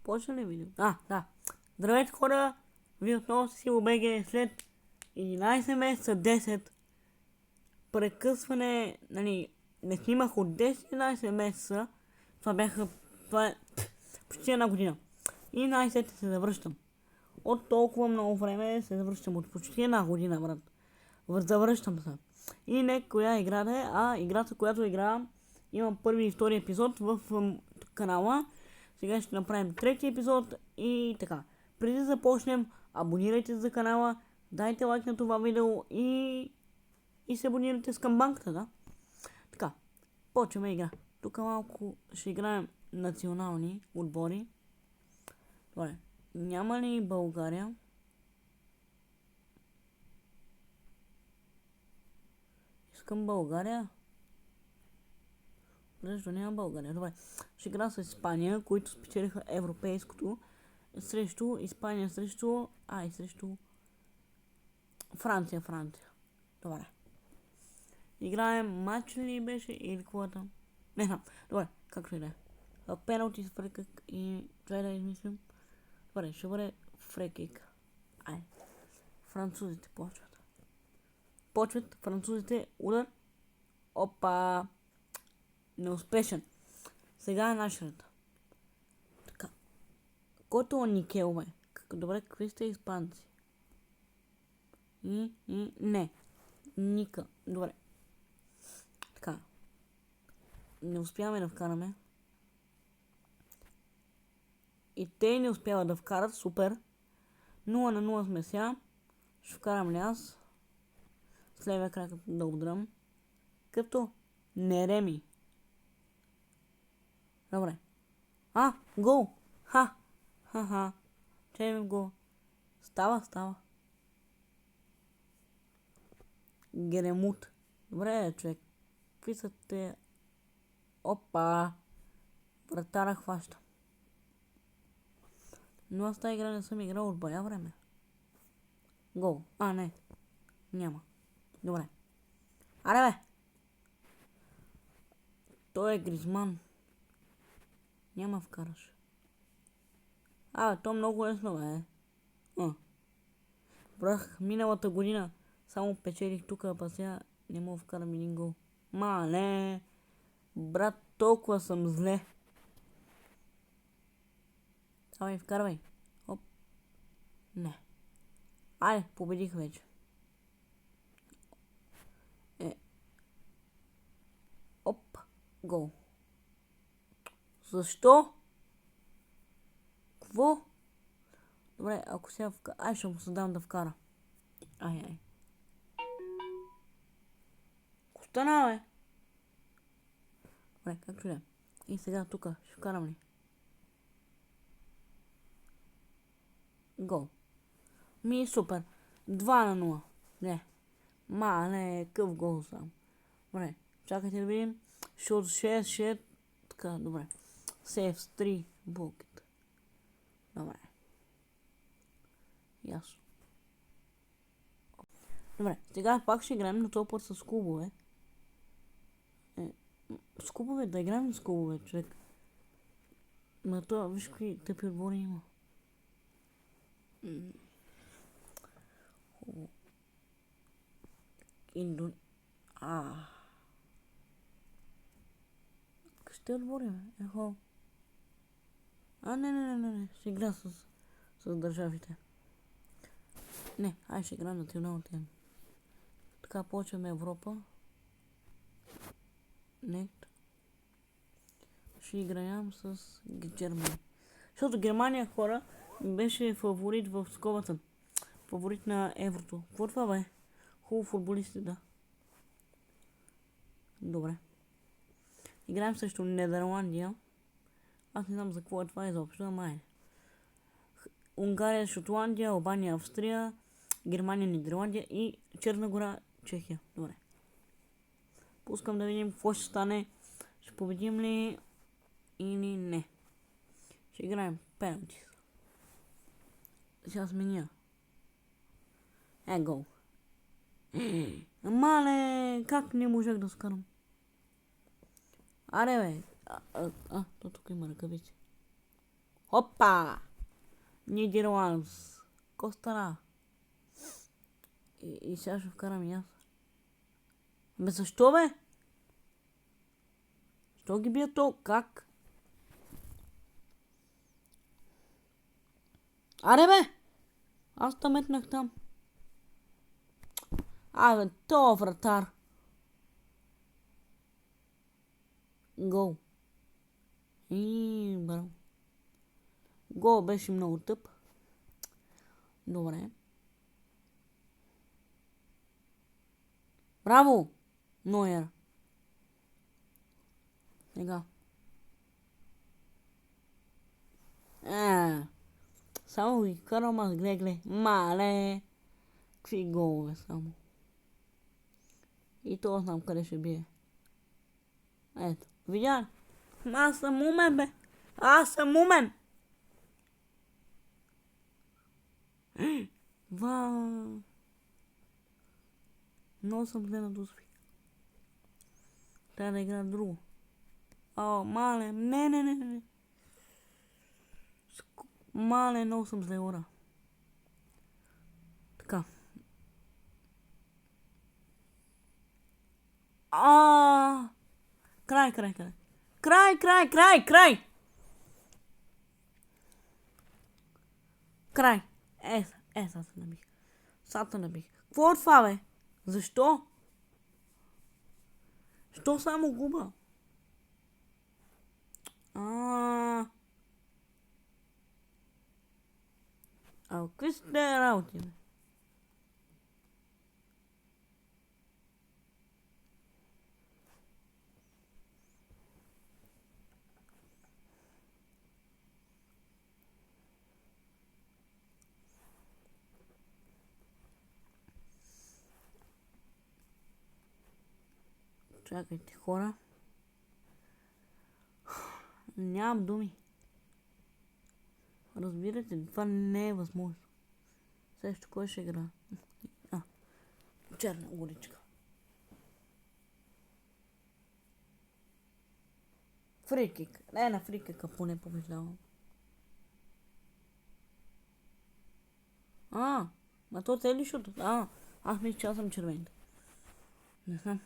Почва ли видео? Да. Здравейте хора! Вие отново си ОБГ след 11 месеца, 10 прекъсване, не снимах от 10-11 месеца. Това е почти една година. И най-сетне се завръщам. От толкова много време се завръщам, от почти една година, брат. Завръщам се. И не коя игра да е, играта, която игра, има първи и втори епизод в канала. Сега ще направим трети епизод и така. Преди да започнем, абонирайте се за канала, дайте лайк на това видео и се абонирайте с камбанката, да? Така, почваме игра. Тук малко ще играем национални отбори. Добре, няма ли България? Искам България. Защо няма България? Добре, ще игра с Испания, които спечелиха европейското срещу Испания, срещу Франция. Добре. Играем матч ли беше или какво там? Не знам. Добре, както и да е. Пеналти с фрекик и трябва да измислим. Добре, ще бъде фрекик. Французите почват. Французите удар. Опа! Неуспешен. Сега е нашата. Така. Който е Никел, бе? Добре, какви сте испанци? Не. Ника. Добре. Така. Не успяваме да вкараме. И те не успяват да вкарат. Супер. 0-0 сме сега. Ще вкарам ли аз? С левия крак да удрам. Като Нереми. Добре. Гол! Ха. Чай ми гол. Става. Геремут. Добре, човек. Какви са те? Опа! Вратара хваща. Но аз тази игра не съм играл от бая време. Гол. Не. Няма. Добре. Аре, бе! Той е Гризман. Няма вкараш. То много лесно, бе. Брах, миналата година само печелих тук, па сега не мога вкарам един гол. Не. Брат, толкова съм зле. Давай, вкарвай. Оп. Не. Победих вече. Оп. Гол. Защо? Какво? Добре, ако сега ще му се дам да вкара. Остана, бе. Добре, както да. И сега тук ще вкарам ли? Гол. Супер. 2-0. Не, къв гол сам. Добре, чакайте да видим. Шут 6. Така, добре. Сейв с 3 блоките. Добре. Ясно. Добре, сега пак ще играем на този път с кубове. С кубове, да играем с кубове, човек. Това, виж какви тъпи отбори има. Ще отбори, бе. Не. Ще игра с държавите. Не, ще игра националните. Така, почваме Европа. Ще играем с Германия. Защото Германия, хора, беше фаворит в скобата. Фаворит на еврото. Какво това, бе? Хубаво футболисти, да. Добре. Играем срещу Нидерландия. Аз не знам за какво е това изобщо, ама Унгария, Шотландия, Албания, Австрия, Германия, Нидерландия и Черна гора, Чехия. Добре. Пускам да видим какво ще стане. Ще победим ли или не. Ще играем пеналти. Сега сменя. Гол. Мале, как не можех да скарам? Бе. То тук има ръкавици. Опа! Нидерландс. Костара. И сега ще вкарам и аз. Бе, защо бе? Що ги бия то? Как? Аре бе! Аз те метнах там. Абе, то вратар. Гол. И браво. Гол беше много тъп. Добре. Браво! Нойер. Сега. Само ги карам аз, гледай. Мале. Какви голове само. И то знам къде ще бие. Ето. Видя ли? Аз съм умен, бе. Аз съм умен. Вау. Много съм зле на дуспи. Трябва да играя друго. О, мале. Не. Мале, много съм зле, ура. Така. Край. Край. Сега се набих. Сега се набих. Какво е това, бе? Защо? Що само губа? Какви са тези работи, бе? Чакайте, хора. Нямам думи. Разбирате ли? Това не е възможно. Също кой ще игра? Черна горичка. Фрикик. Не, на фрикика поне побеждавам. Ма то те ли шута? Аз мисля, че аз съм червените. Не знам.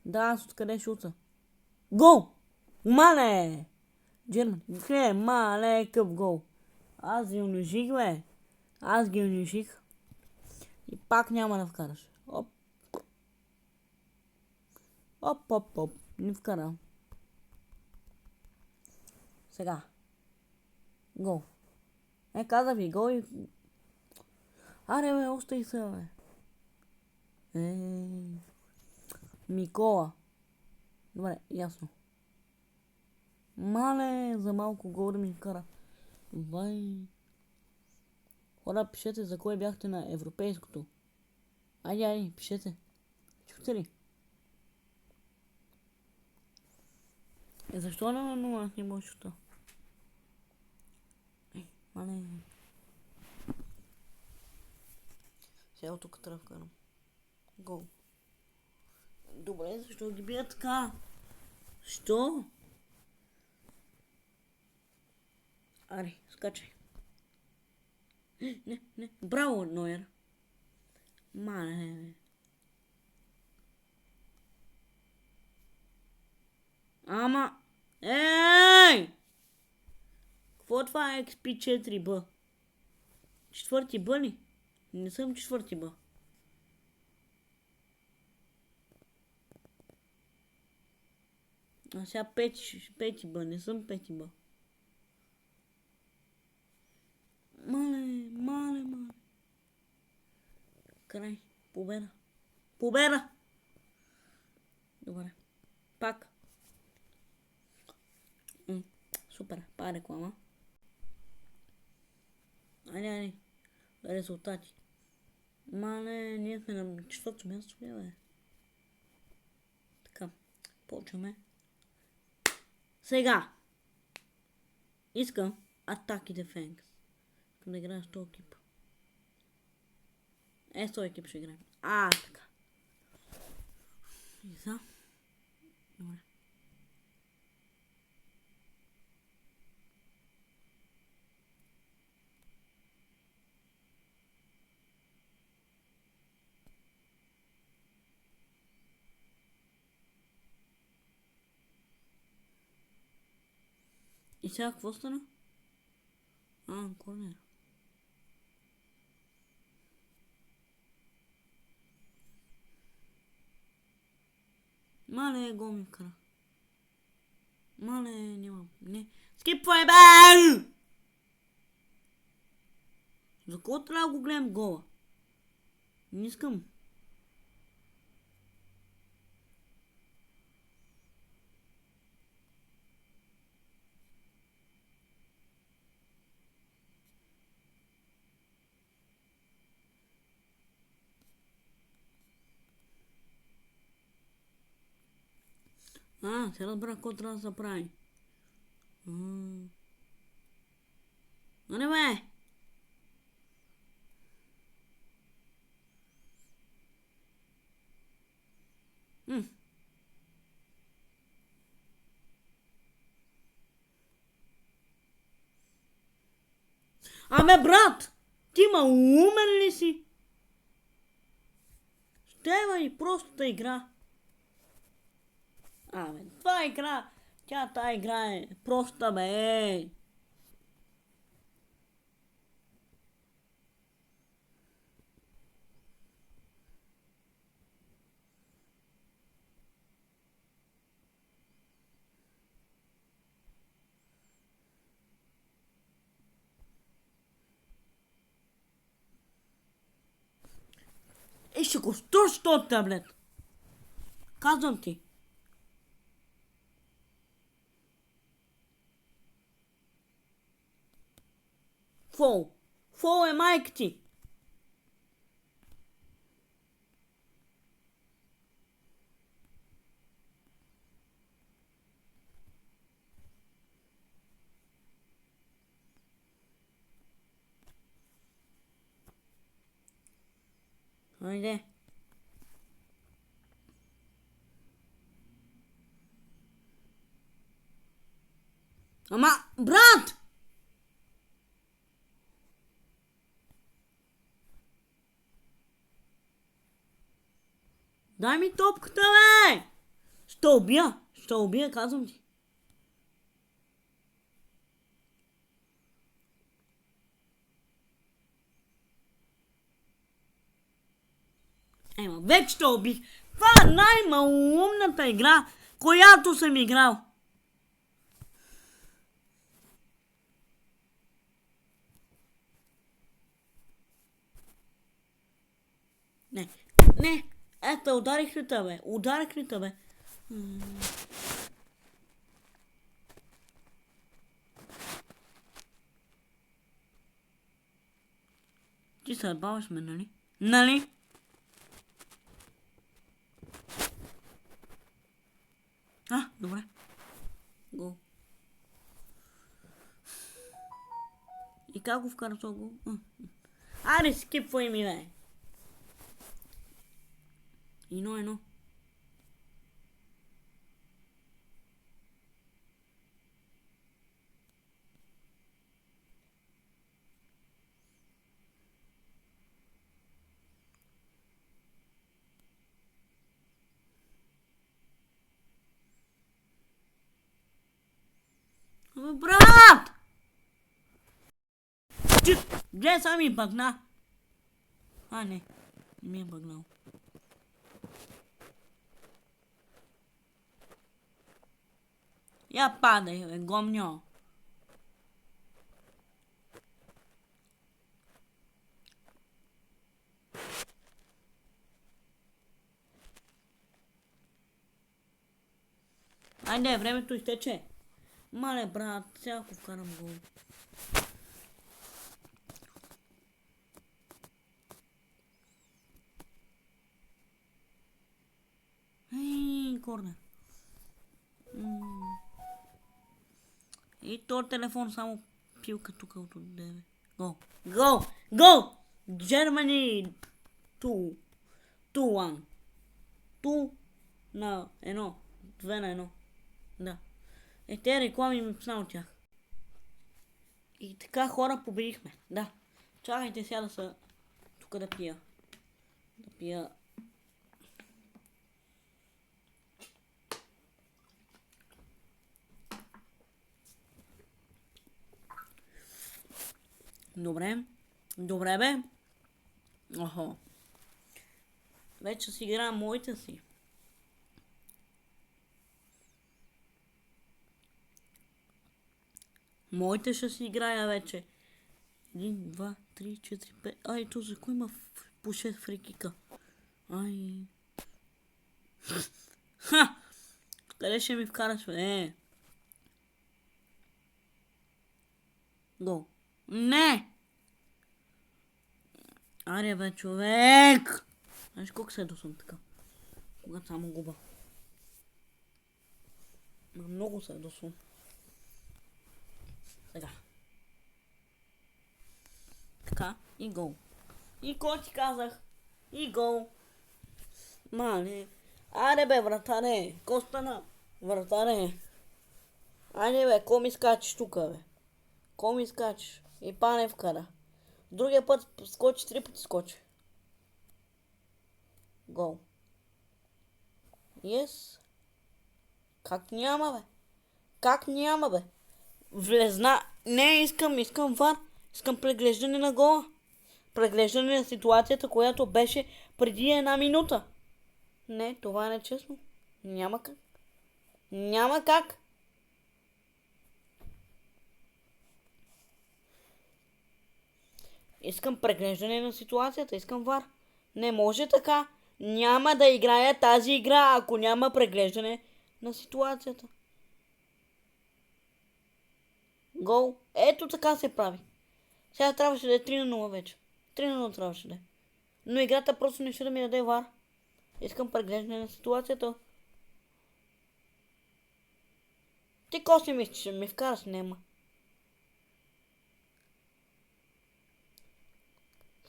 Да, аз откъде шута? Гол! Мале! Джерман. Мале, къв гол. Аз ги унижих, бе. И пак няма да вкараш. Оп. Не вкарам. Сега. Гол. Каза ви гол и... Аре, бе, остави се, бе. Микола. Добре, ясно. Мале, за малко гол да ми вкара. Вай. Хора, пишете за кое бяхте на европейското. Айде, пишете. Чухте ли? Защо на 0 не може шута? Мале. Сега тук трябва да вкарам. Гол. Добре, защо ги бия така? Що? Аре, скачай. Не. Браво, Нойер. Мале. Ама... Ей! Какво това е XP4B? Четвърти Б ли? Не съм четвърти Б. А сега пети Б, не съм пети Б. Мале. Край. Победа! Добре. Пак. Супер. Па реклама. Айде. Резултати. Мале, ние сме на 4-то място, бе. Така. Почваме. Сега. Искам атаки дефенс. Искам да играя с този екип. С този екип ще играем. Така. И за. Добре. И сега какво стана? Корнер. Мале, гол ми вкара. Мале, няма. Не. Скипвай, бе! За кого трябва да го гледам гола? Не искам. Се разбрах какво трябва да се прави. Не бе! Абе, брат! Ти ма умен ли си? Ще и простата игра. Това игра. Тая игра е проста, бе. И ще го струш този таблет. Казвам ти. Фол. Фол е майка ти. Хайде. Ама, брат! Дай ми топката, бе! Ще убия, казвам ти. Вече те убих. Това е най-малумната игра, която съм играл. Не. Ето, ударих ли тебе? Ти се баваш ме, нали? Нали? Добре. Гол. И как го вкара това гол? Аре, скипвай ми, бе. 1-1. Брат! Гледай, сега ми бъгна. Не ми е бъгнал. Я падай, бе, гомньо. Айде, времето изтече. Мале, брат, сега ако вкарам гол. Корнер. И този телефон само пилка тук от отдеве. Гол! Germany 2-1. 2 на 1. 2 на 1. Да. Те реклами ми писна от тях. И така, хора, победихме. Да. Чакайте сега да са тук да пия. Добре. Добре, бе. Охо. Вече си играя моите си. Моите ще си играя вече. 1, 2, 3, 4, 5. Ай, то за кой има по 6 фрикика? Ай. Ха! Къде ще ми вкараш, бе? Гол. Не! Аре, бе, човек! Знаеш колко се досъм така? Когато само губа. Много се досъм. Сега. Така, и гол. И кой ти казах? И гол. Мале. Аре, бе, вратаре. Костана. Вратаре. Айде, бе, ко ми скачиш тука, бе? Ко ми скачиш? И пане вкара. Другия път скочи, 3 пъти скочи. Гол. Yes. Как няма, бе? Как няма, бе? Влезна. Не, искам вар. Искам преглеждане на гола. Преглеждане на ситуацията, която беше преди 1 минута. Не, това не е честно. Няма как. Няма как. Искам преглеждане на ситуацията. Искам вар. Не може така. Няма да играя тази игра, ако няма преглеждане на ситуацията. Гол. Ето така се прави. Сега трябваше да е 3 на 0 вече. 3 на 0 трябваше да е. Но играта просто не ще да ми даде вар. Искам преглеждане на ситуацията. Ти ко си мислиш, ще ми вкараш? Нема.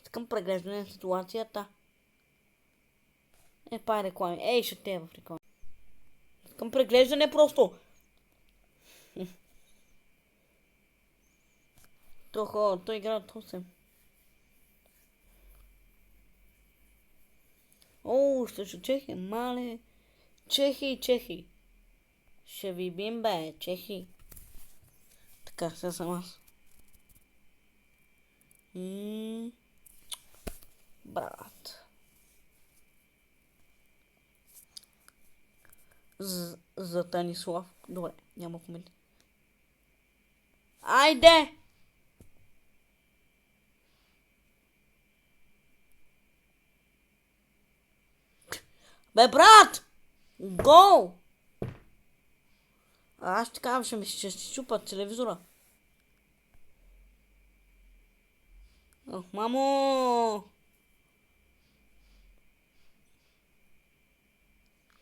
Искам преглеждане на ситуацията. Пай реклами. Ей, ще те е в реклами. Искам преглеждане просто. Той игра от 8. О, срещу Чехия, мале. Чехи. Ще ви бим, бе, чехи. Така, сега съм аз. Брат. За Танислав. Добре, няма коменти. Айде! Бе, брат! Гол! Аз ще казвам, ще си чупат телевизора. Мамо!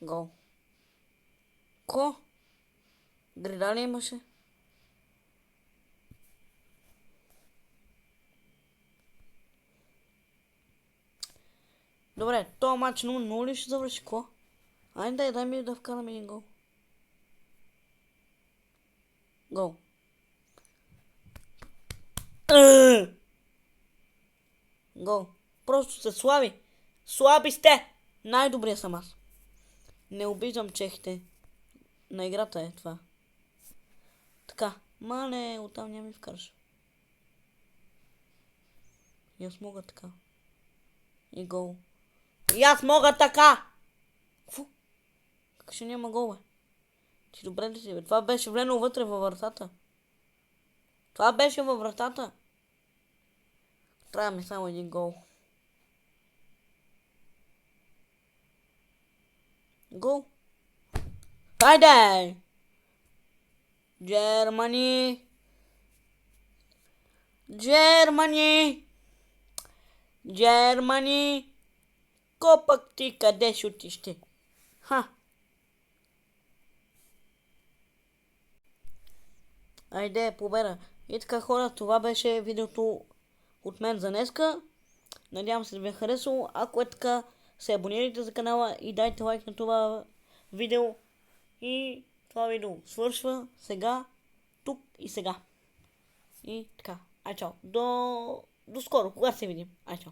Гол. Ко? Греда ли имаше? Добре, този матч 0-0 ли ще завърши? Ко? Айде, дай ми да вкарам един гол. Гол. Гол. Просто се слаби. Слаби сте! Най-добрия съм аз. Не обиждам чехите. На играта е това. Така. Мале, оттам няма ми вкараш. И аз мога така. И гол. И аз мога така! Фу! Как ще няма гол, бе? Ти добре ли си, бе? Това беше влено вътре във вратата. Това беше във вратата. Трябва ми само един гол. Гол. Хайде! Germany! Ко пък ти къде ще отище? Ха! Айде, победа! И така, хора, това беше видеото от мен за днеска. Надявам се да ви е харесало. Ако е така, се абонирайте за канала и дайте лайк на това видео. И това видео свършва сега, тук и сега. И така. Ай, чао. До скоро, когато се видим. Ай, чао.